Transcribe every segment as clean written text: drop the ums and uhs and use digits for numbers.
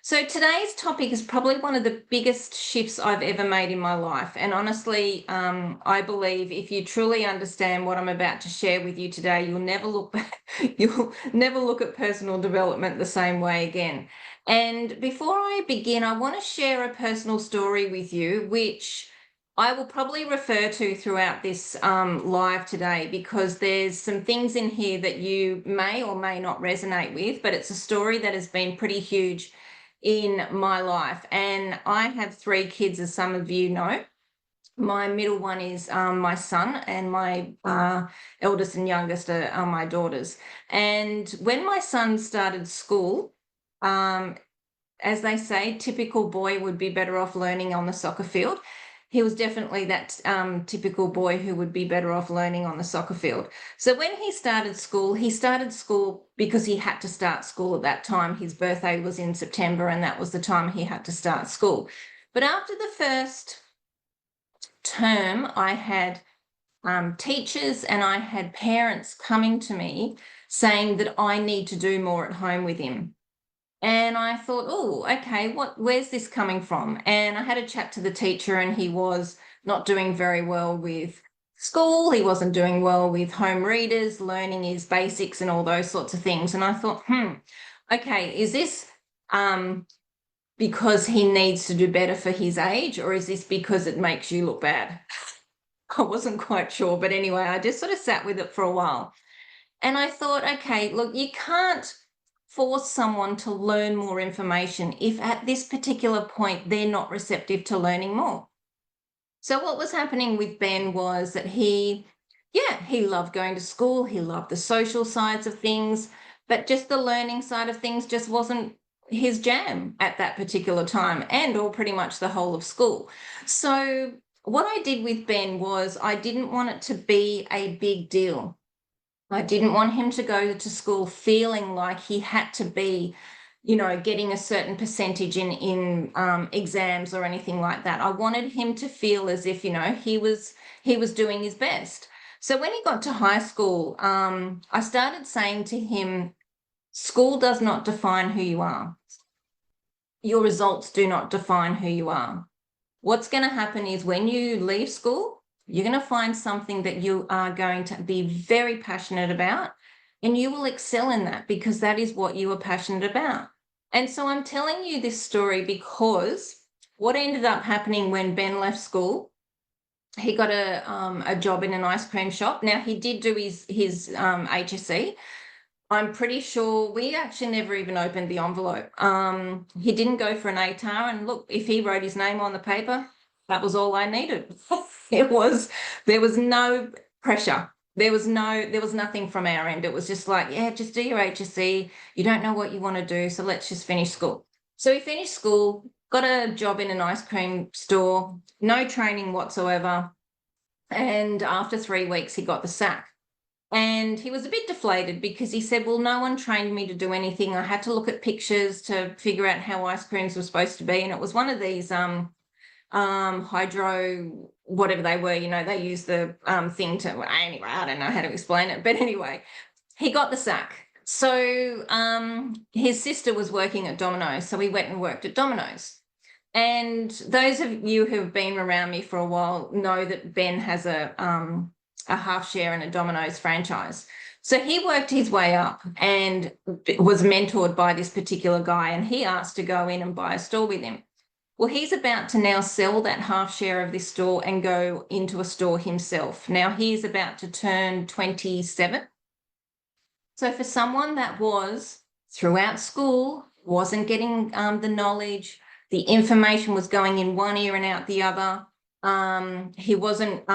So today's topic is probably one of the biggest shifts I've ever made in my life. And honestly, I believe if you truly understand what I'm about to share with you today, you'll never look back, you'll never look at personal development the same way again. And before I begin, I want to share a personal story with you, which I will probably refer to throughout this live today because there's some things in here that you may or may not resonate with, but it's a story that has been pretty huge in my life. And I have three kids, as some of you know. My middle one is my son, and my eldest and youngest are my daughters. And when my son started school, um, as they say, typical boy would be better off learning on the soccer field. He was definitely that typical boy who would be better off learning on the soccer field. So when he started school because he had to start school at that time. His birthday was in September, and that was the time he had to start school. But after the first term, I had teachers and I had parents coming to me saying that I need to do more at home with him. And I thought, oh, okay, where's this coming from? And I had a chat to the teacher, and he was not doing very well with school. He wasn't doing well with home readers, learning his basics and all those sorts of things. And I thought, okay, is this because he needs to do better for his age, or is this because it makes you look bad? I wasn't quite sure. But anyway, I just sort of sat with it for a while. And I thought, okay, look, you can't force someone to learn more information if at this particular point they're not receptive to learning more. So what was happening with Ben was that he loved going to school, he loved the social sides of things, but just the learning side of things just wasn't his jam at that particular time, and or pretty much the whole of school. So what I did with Ben was I didn't want it to be a big deal. I didn't want him to go to school feeling like he had to be, getting a certain percentage in exams or anything like that. I wanted him to feel as if, he was doing his best. So when he got to high school, I started saying to him, school does not define who you are. Your results do not define who you are. What's going to happen is when you leave school, you're going to find something that you are going to be very passionate about, and you will excel in that because that is what you are passionate about. And so I'm telling you this story because what ended up happening when Ben left school, he got a job in an ice cream shop. Now, he did do his HSC. I'm pretty sure we actually never even opened the envelope. He didn't go for an ATAR, and look, if he wrote his name on the paper, that was all I needed. There was no pressure. There was nothing from our end. It was just like, yeah, just do your HSC. You don't know what you want to do, so let's just finish school. So he finished school, got a job in an ice cream store, no training whatsoever. And after 3 weeks, he got the sack. And he was a bit deflated because he said, well, no one trained me to do anything. I had to look at pictures to figure out how ice creams were supposed to be. And it was one of these hydro, whatever they were, they use the thing to, anyway, I don't know how to explain it. But anyway, he got the sack. So his sister was working at Domino's. So he went and worked at Domino's. And those of you who have been around me for a while know that Ben has a half share in a Domino's franchise. So he worked his way up and was mentored by this particular guy, and he asked to go in and buy a store with him. Well, he's about to now sell that half share of this store and go into a store himself. Now, he's about to turn 27. So for someone that was throughout school, wasn't getting the knowledge, the information was going in one ear and out the other. He wasn't,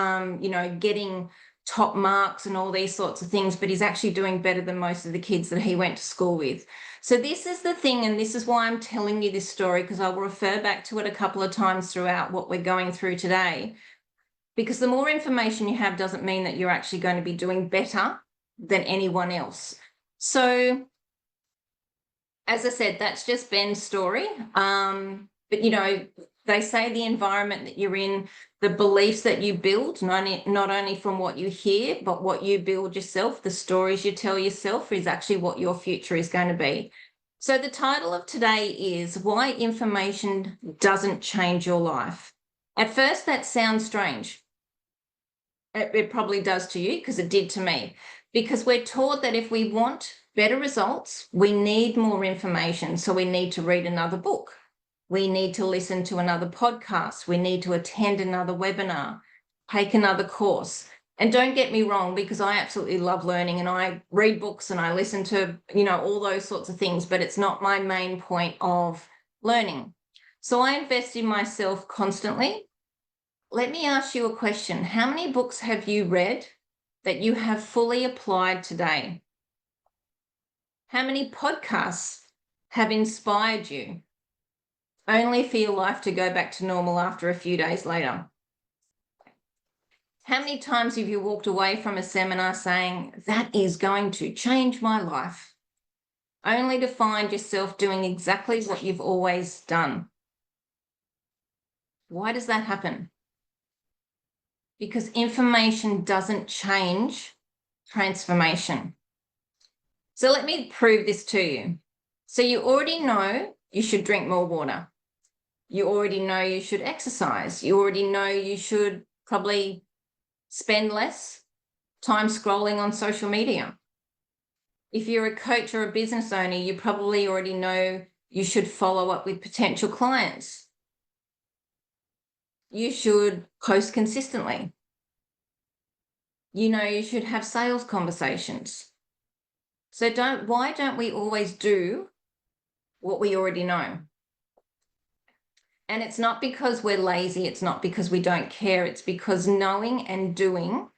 getting top marks and all these sorts of things, but he's actually doing better than most of the kids that he went to school with. So this is the thing, and this is why I'm telling you this story, because I will refer back to it a couple of times throughout what we're going through today. Because the more information you have doesn't mean that you're actually going to be doing better than anyone else. So as I said, that's just Ben's story. But, they say the environment that you're in, the beliefs that you build, not only from what you hear, but what you build yourself, the stories you tell yourself is actually what your future is going to be. So, the title of today is Why Information Doesn't Change Your Life. At first, that sounds strange. It probably does to you because it did to me. Because we're taught that if we want better results, we need more information. So, we need to read another book. We need to listen to another podcast. We need to attend another webinar, take another course. And don't get me wrong, because I absolutely love learning and I read books and I listen to, all those sorts of things, but it's not my main point of learning. So I invest in myself constantly. Let me ask you a question. How many books have you read that you have fully applied today? How many podcasts have inspired you, only for your life to go back to normal after a few days later? How many times have you walked away from a seminar saying, that is going to change my life, only to find yourself doing exactly what you've always done? Why does that happen? Because information doesn't change transformation. So let me prove this to you. So you already know you should drink more water. You already know you should exercise. You already know you should probably spend less time scrolling on social media. If you're a coach or a business owner, you probably already know you should follow up with potential clients. You should post consistently. You know you should have sales conversations. So why don't we always do what we already know? And it's not because we're lazy, it's not because we don't care, it's because knowing and doing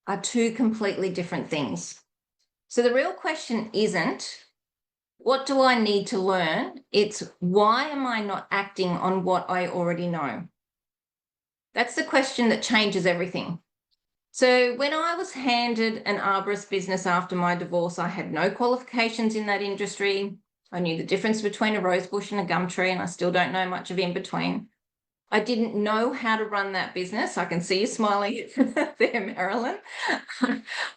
are two completely different things. So the real question isn't, what do I need to learn? It's, why am I not acting on what I already know? That's the question that changes everything. So when I was handed an arborist business after my divorce, I had no qualifications in that industry. I knew the difference between a rose bush and a gum tree, and I still don't know much of in between. I didn't know how to run that business. I can see you smiling there, Marilyn.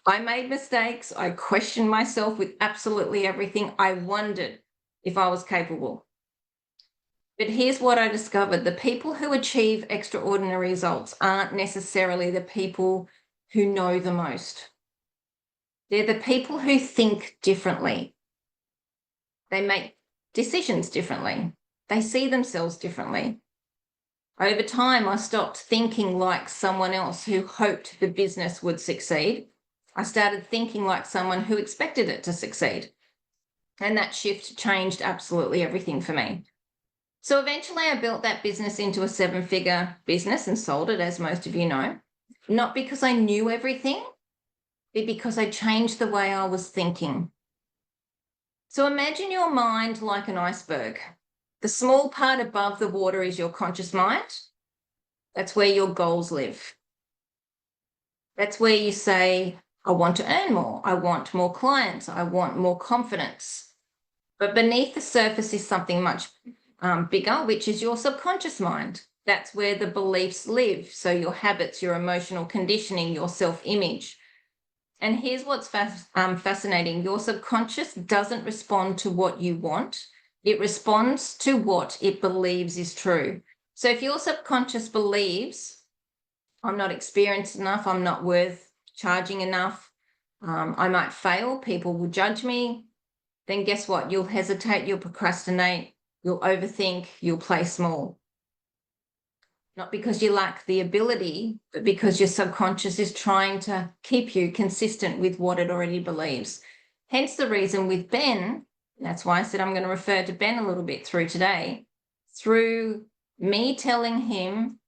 I made mistakes. I questioned myself with absolutely everything. I wondered if I was capable. But here's what I discovered. The people who achieve extraordinary results aren't necessarily the people who know the most. They're the people who think differently. They make decisions differently. They see themselves differently. Over time, I stopped thinking like someone else who hoped the business would succeed. I started thinking like someone who expected it to succeed. And that shift changed absolutely everything for me. So eventually I built that business into a 7-figure business and sold it, as most of you know, not because I knew everything, but because I changed the way I was thinking. So imagine your mind like an iceberg. The small part above the water is your conscious mind. That's where your goals live. That's where you say, I want to earn more. I want more clients. I want more confidence. But beneath the surface is something much bigger, which is your subconscious mind. That's where the beliefs live. So your habits, your emotional conditioning, your self-image. And here's what's fascinating. Your subconscious doesn't respond to what you want. It responds to what it believes is true. So if your subconscious believes, I'm not experienced enough, I'm not worth charging enough, I might fail, people will judge me, then guess what? You'll hesitate, you'll procrastinate, you'll overthink, you'll play small. Not because you lack the ability, but because your subconscious is trying to keep you consistent with what it already believes. Hence the reason with Ben, that's why I said I'm going to refer to Ben a little bit through today, through me telling him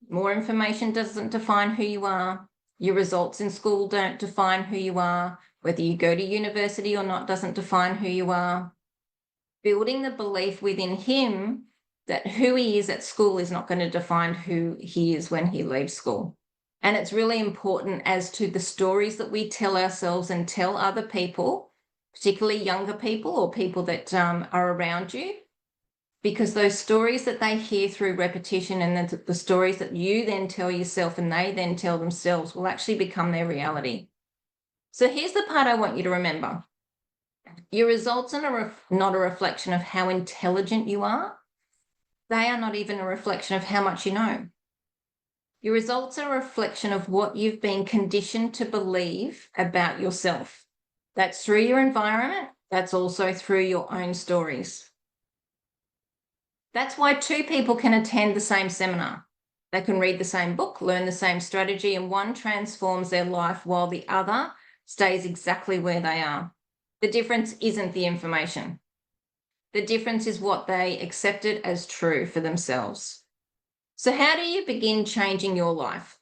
more information doesn't define who you are. Your results in school don't define who you are. Whether you go to university or not doesn't define who you are. Building the belief within him that who he is at school is not going to define who he is when he leaves school. And it's really important as to the stories that we tell ourselves and tell other people, particularly younger people or people that are around you, because those stories that they hear through repetition and the stories that you then tell yourself and they then tell themselves will actually become their reality. So here's the part I want you to remember. Your results are not a reflection of how intelligent you are. They are not even a reflection of how much you know. Your results are a reflection of what you've been conditioned to believe about yourself. That's through your environment. That's also through your own stories. That's why two people can attend the same seminar. They can read the same book, learn the same strategy, and one transforms their life while the other stays exactly where they are. The difference isn't the information. The difference is what they accepted as true for themselves. So how do you begin changing your life?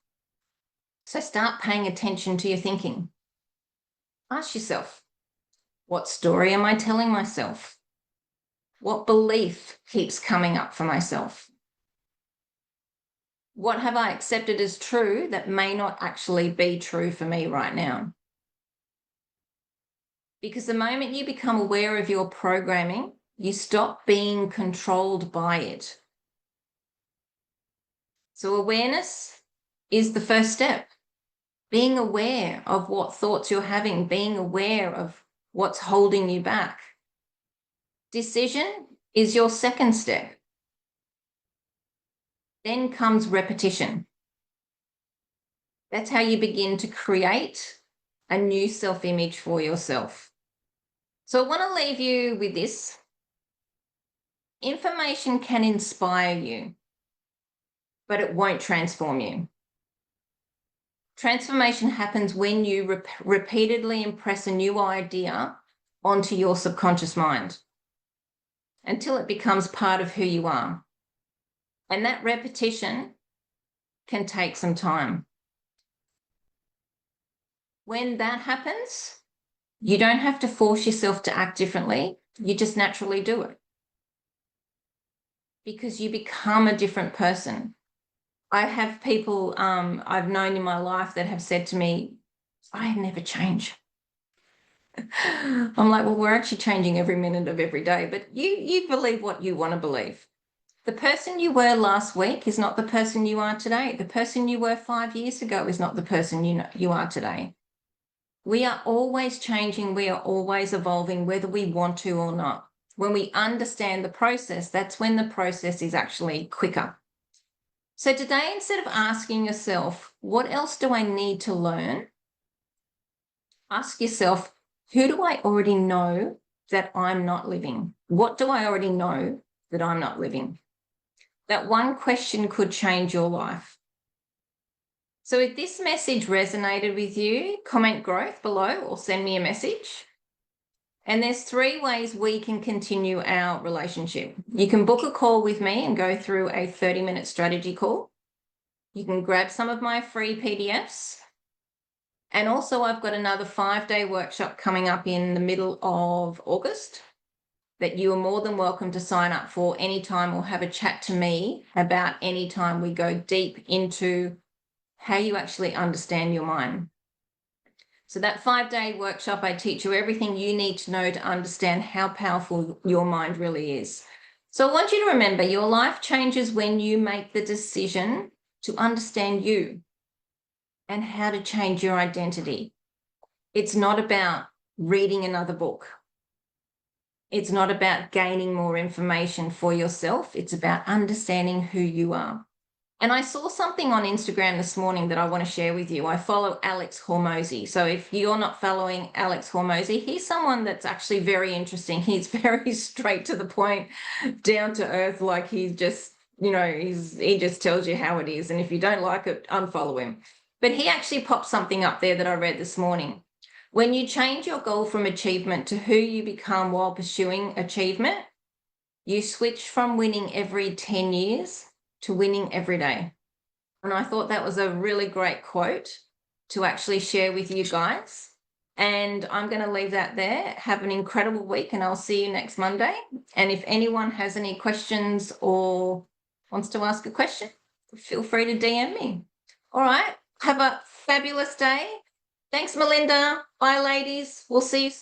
So start paying attention to your thinking. Ask yourself, what story am I telling myself? What belief keeps coming up for myself? What have I accepted as true that may not actually be true for me right now? Because the moment you become aware of your programming, you stop being controlled by it. So awareness is the first step. Being aware of what thoughts you're having, being aware of what's holding you back. Decision is your second step. Then comes repetition. That's how you begin to create a new self-image for yourself. So I want to leave you with this. Information can inspire you, but it won't transform you. Transformation happens when you repeatedly impress a new idea onto your subconscious mind until it becomes part of who you are. And that repetition can take some time. When that happens, you don't have to force yourself to act differently. You just naturally do it because you become a different person. I have people I've known in my life that have said to me, I never change. I'm like, well, we're actually changing every minute of every day, but you believe what you want to believe. The person you were last week is not the person you are today. The person you were 5 years ago is not the person you are today. We are always changing. We are always evolving, whether we want to or not. When we understand the process, that's when the process is actually quicker. So today, instead of asking yourself, what else do I need to learn? Ask yourself, who do I already know that I'm not living? What do I already know that I'm not living? That one question could change your life. So if this message resonated with you, comment growth below or send me a message. And there's 3 ways we can continue our relationship. You can book a call with me and go through a 30-minute strategy call. You can grab some of my free PDFs. And also I've got another 5-day workshop coming up in the middle of August that you are more than welcome to sign up for anytime or have a chat to me about any time we go deep into how you actually understand your mind. So that 5-day workshop, I teach you everything you need to know to understand how powerful your mind really is. So I want you to remember your life changes when you make the decision to understand you and how to change your identity. It's not about reading another book. It's not about gaining more information for yourself. It's about understanding who you are. And I saw something on Instagram this morning that I want to share with you. I follow Alex Hormozi. So if you're not following Alex Hormozi, he's someone that's actually very interesting. He's very straight to the point, down to earth, like he's just, he just tells you how it is. And if you don't like it, unfollow him. But he actually popped something up there that I read this morning. When you change your goal from achievement to who you become while pursuing achievement, you switch from winning every 10 years to winning every day. And I thought that was a really great quote to actually share with you guys. And I'm going to leave that there. Have an incredible week and I'll see you next Monday. And if anyone has any questions or wants to ask a question, feel free to DM me. All right. Have a fabulous day. Thanks, Melinda. Bye, ladies. We'll see you soon.